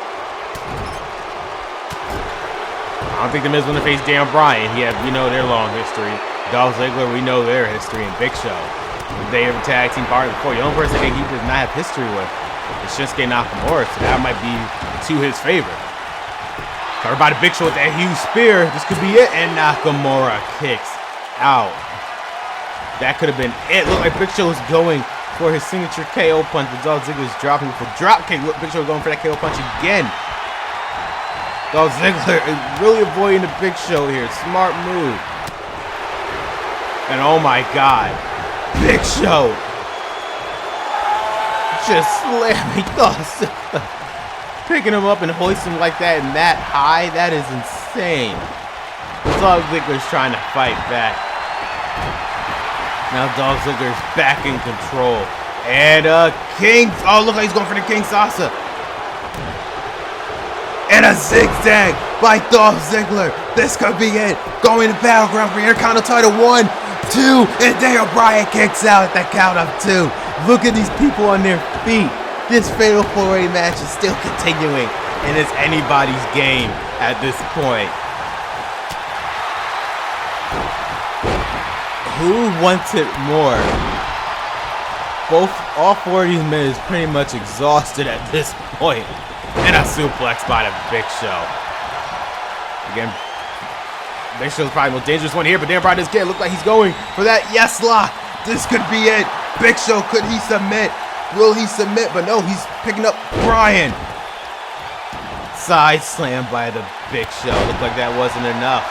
I don't think The Miz is going to face Daniel Bryan. We know their long history. Dolph Ziggler, we know their history, and Big Show. They have a tag team partner before. The only person that he does not have history with is Shinsuke Nakamura, so that might be to his favor. Covered by the Big Show with that huge spear. This could be it, and Nakamura kicks out. That could have been it. Look like Big Show is going for his signature KO punch, but Dolph Ziggler is dropping for drop kick. Look, Big Show going for that KO punch again. Dolph Ziggler is really avoiding the Big Show here. Smart move. And oh my God, Big Show just slamming Dolph Ziggler. Picking him up and hoisting him like that and that high, that is insane. Dolph Ziggler's trying to fight back. Now Dolph Ziggler's back in control. And King, oh look like he's going for the King Sasa. And a zigzag by Dolph Ziggler. This could be it. Going to Battleground for the Intercontinental title. 1, 2, and Daniel Bryan kicks out at the count of 2. Look at these people on their feet. This fatal four-way match is still continuing, and it's anybody's game at this point. Who wants it more? All 4 of these men is pretty much exhausted at this point. And a suplex by the Big Show. Again, Big Show's probably the most dangerous one here, but Daniel Bryan doesn't get it. Look like he's going for that yes lock. This could be it. Big Show, could he submit? Will he submit? But no, he's picking up Bryan. Side slam by the Big Show. Looked like that wasn't enough.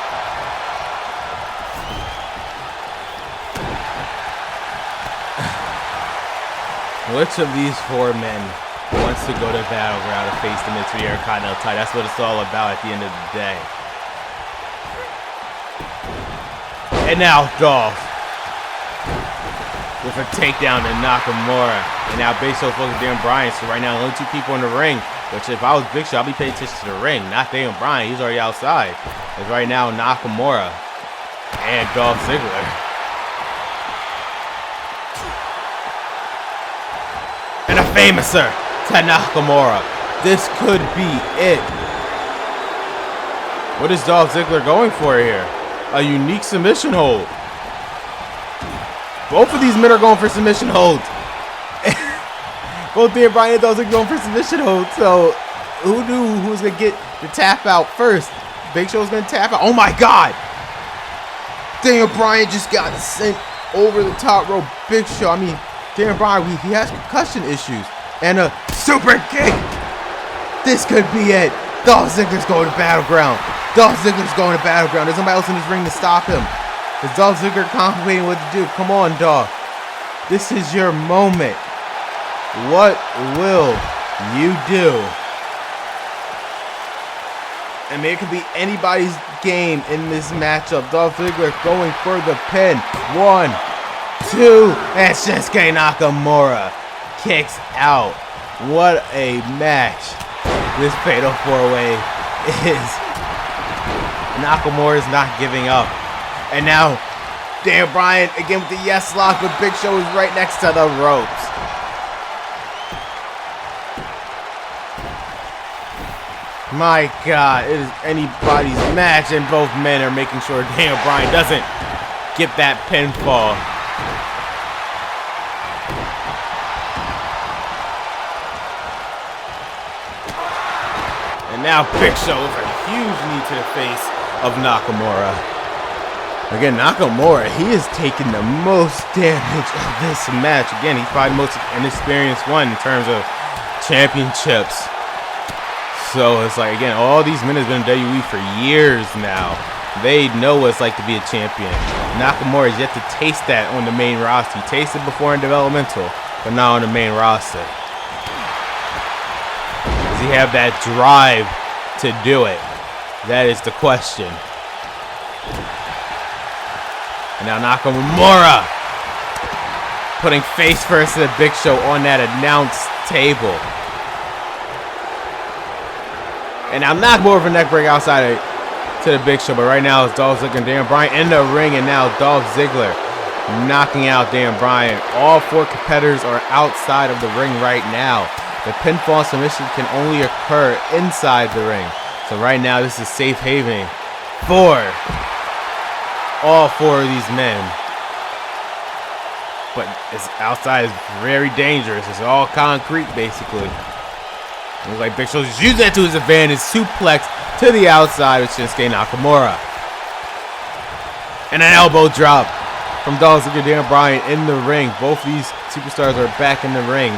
Which of these 4 men wants to go to Battleground and face the Miz for the Intercontinental title? That's what it's all about at the end of the day. And now Dolph with a takedown to Nakamura. And now Big Show focused on Daniel Bryan. So right now, only 2 people in the ring. Which if I was Big Show, I'd be paying attention to the ring, not Daniel Bryan. He's already outside. It's right now Nakamura and Dolph Ziggler. And a famouser to Nakamura. This could be it. What is Dolph Ziggler going for here? A unique submission hold. Both of these men are going for submission holds. Both Daniel Bryan and Dolph Ziggler going for submission holds. So who knew who was going to get the tap out first? Big Show was going to tap out. Oh my God. Daniel Bryan just got sent over the top rope. Big Show. I mean, Daniel Bryan, he has concussion issues. And a super kick. This could be it. Dolph Ziggler's going to battleground. Dolph Ziggler's going to battleground. There's nobody else in this ring to stop him. Is Dolph Ziggler contemplating what to do? Come on, Dolph. This is your moment. What will you do? I mean, it could be anybody's game in this matchup. Dolph Ziggler going for the pin. 1, 2, and Shinsuke Nakamura kicks out. What a match this Fatal 4-Way is. Nakamura is not giving up. And now, Daniel Bryan again with the yes lock, but Big Show is right next to the ropes. My God, it is anybody's match, and both men are making sure Daniel Bryan doesn't get that pinfall. And now Big Show with a huge knee to the face of Nakamura. Again, Nakamura, he is taking the most damage of this match. Again, he's probably the most inexperienced one in terms of championships. So it's like, again, all these men have been in WWE for years now. They know what it's like to be a champion. Nakamura is yet to taste that on the main roster. He tasted before in developmental, but not on the main roster. Does he have that drive to do it? That is the question. And now Nakamura putting face first to the Big Show on that announce table. And now Nakamura for neck break outside to the Big Show, but right now it's Dolph Ziggler and Daniel Bryan in the ring, and now Dolph Ziggler knocking out Daniel Bryan. All 4 competitors are outside of the ring right now. The pinfall submission can only occur inside the ring. So right now this is safe haven for all 4 of these men. But it's outside is very dangerous. It's all concrete basically. Looks like Big Show just using that to his advantage. Suplex to the outside with Shinsuke Nakamura. And an elbow drop from Dolph Ziggler and Daniel Bryan in the ring. Both these superstars are back in the ring.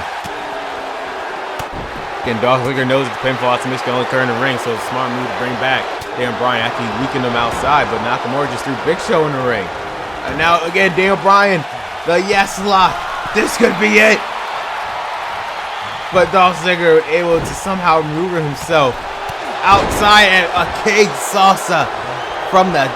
Again, Dolph Ziggler knows that the pinfall submission can only occur in the ring, so it's a smart move to bring back Daniel Bryan after he weakened him outside. But Nakamura just threw Big Show in the ring. And now again, Daniel Bryan, the yes lock. This could be it. But Dolph Ziggler able to somehow maneuver himself outside, and a cage salsa from the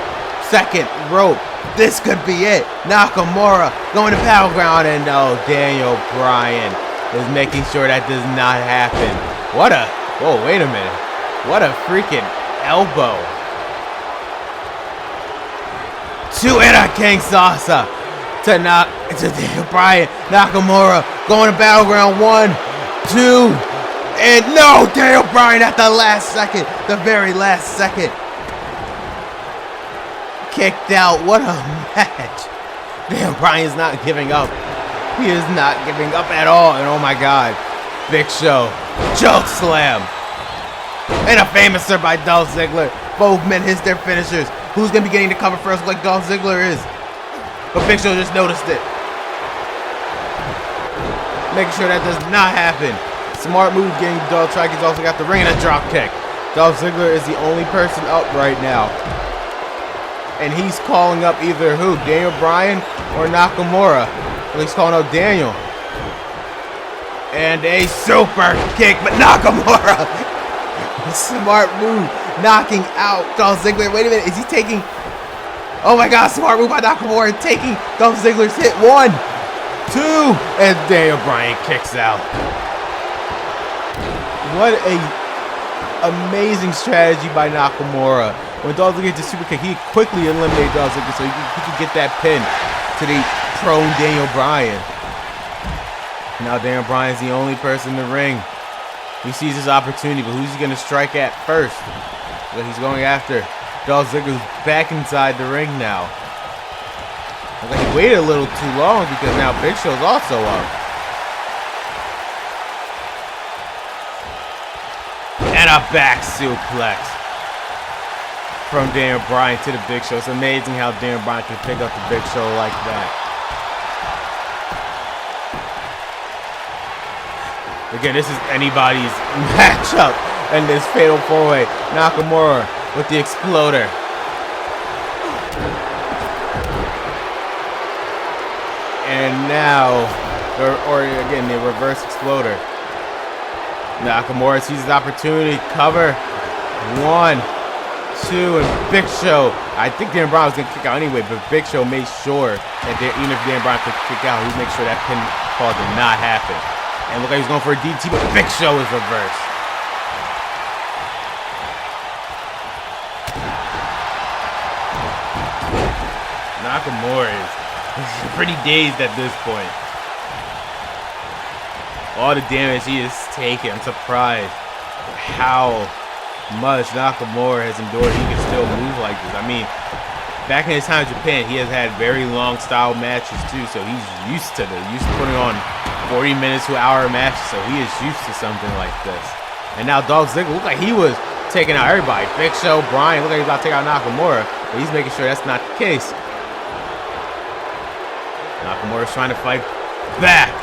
second rope. This could be it. Nakamura going to battleground, and no, Daniel Bryan is making sure that does not happen. What a, whoa, wait a minute. What a freaking elbow. And a king salsa to Daniel Bryan. Nakamura going to battleground. 1, 2, and no, Daniel Bryan at the last second, the very last second, kicked out. What a match. Daniel Bryan is not giving up. He is not giving up at all. And oh my God, Big Show choke slam, and a famouser by Dolph Ziggler. Both men hit their finishers. Who's gonna be getting the cover first, like Dolph Ziggler is? But Big Show just noticed it. Making sure that does not happen. Smart move getting Dolph track. He's also got the ring and a drop kick. Dolph Ziggler is the only person up right now. And he's calling up either who? Daniel Bryan or Nakamura. Well, he's calling out Daniel. And a super kick, but Nakamura. Smart move. Knocking out Dolph Ziggler. Wait a minute. Is he taking... Oh my God. Smart move by Nakamura. Taking Dolph Ziggler's hit. 1, 2, and Daniel Bryan kicks out. What a amazing strategy by Nakamura. When Dolph Ziggler gets the super kick, he quickly eliminated Dolph Ziggler so he could get that pin to the prone Daniel Bryan. Now Daniel Bryan's the only person in the ring. He sees his opportunity, but who's he going to strike at first? Well, he's going after Dolph Ziggler's back inside the ring now. Like he waited a little too long because now Big Show's also up. And a back suplex from Daniel Bryan to the Big Show. It's amazing how Daniel Bryan can pick up the Big Show like that. Again, this is anybody's matchup in this fatal 4-way. Nakamura with the exploder. And now, or again, the reverse exploder. Nakamura sees his opportunity. Cover. 1, 2, and Big Show. I think Dan Bryan was going to kick out anyway, but Big Show made sure that even if Dan Bryan could kick out, he'd make sure that pinfall did not happen. And look like he's going for a DT, but Big Show is reversed. Nakamura is pretty dazed at this point. All the damage he has taken, I'm surprised how much Nakamura has endured. He can still move like this. I mean, back in his time in Japan, he has had very long style matches too, so he's used to putting on 40 minutes to an hour matches, so he is used to something like this. And now Dolph Ziggler looked like he was taking out everybody. Big Show, Bryan, looked like he's about to take out Nakamura, but he's making sure that's not the case. Nakamura's trying to fight back.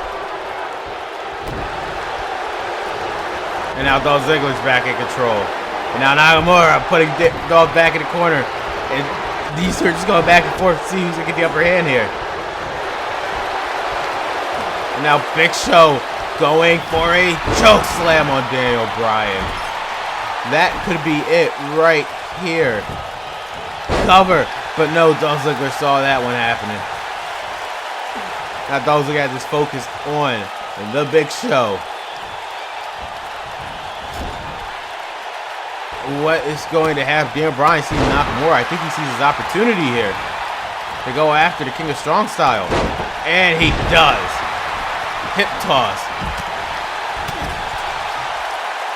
And now Dolph Ziggler's back in control. And now Nakamura putting Dolph back in the corner. And these two are just going back and forth to see who's going to get the upper hand here. And now Big Show going for a choke slam on Daniel Bryan. That could be it right here. Cover. But no, Dolph Ziggler saw that one happening. Now Dolph Ziggler has his focus on the Big Show. What is going to have Dan Bryan see Nakamura? I think he sees his opportunity here to go after the King of Strong Style. And he does. Hip toss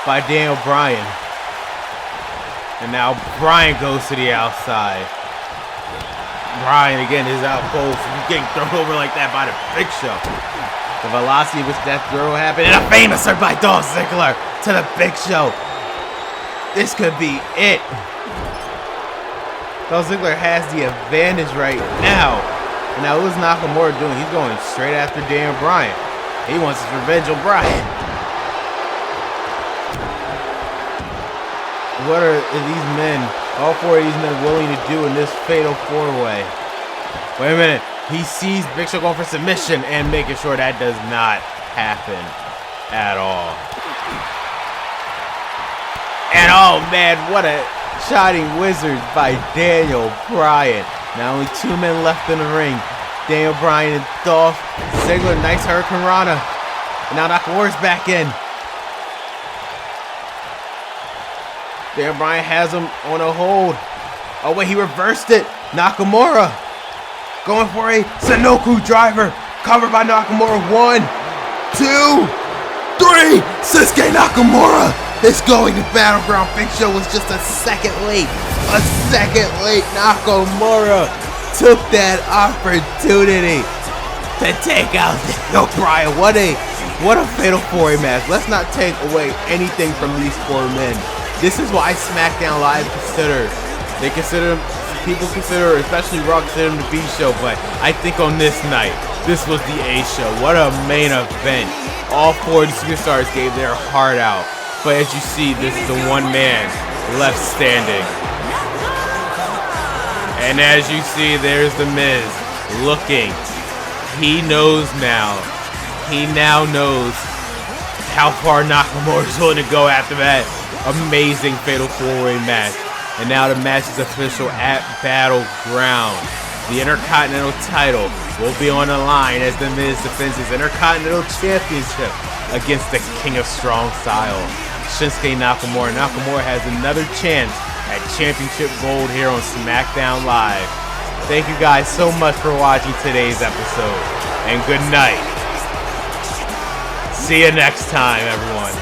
by Daniel Bryan. And now Bryan goes to the outside. Bryan again is out cold from getting thrown over like that by the Big Show. The velocity with that throw happened, and a famouser by Dolph Ziggler to the Big Show. This could be it. Dolph Ziggler has the advantage right now. And now what's Nakamura doing? He's going straight after Daniel Bryan. He wants his revenge on Bryan. What are these men, all four of these men, willing to do in this fatal 4-way? Wait a minute. He sees Big Show going for submission and making sure that does not happen at all. And oh man, what a shining wizard by Daniel Bryan. Now only 2 men left in the ring. Daniel Bryan and Dolph Ziggler. Nice Hurricane Rana. And now Nakamura's back in. Daniel Bryan has him on a hold. Oh wait, he reversed it. Nakamura going for a Sanoku driver. Covered by Nakamura. 1, 2, 3. Shinsuke Nakamura is going to Battleground. Big Show was just a second late. A second late. Nakamura took that opportunity to take out Daniel Bryan. What a fatal 4-way match. Let's not take away anything from these 4 men. This is why SmackDown Live people consider, especially Raw, consider them the B show, but I think on this night, this was the A show. What a main event. All 4 of the superstars gave their heart out. But as you see, this is the one man left standing. And as you see, there's the Miz looking. He knows now. He now knows how far Nakamura is willing to go after that amazing fatal 4-way match. And now the match is official at Battleground. The Intercontinental title will be on the line as the Miz defends his Intercontinental Championship against the King of Strong Style, Shinsuke Nakamura. Nakamura has another chance at championship gold here on Smackdown Live. Thank you guys so much for watching today's episode, and good night. See you next time, everyone.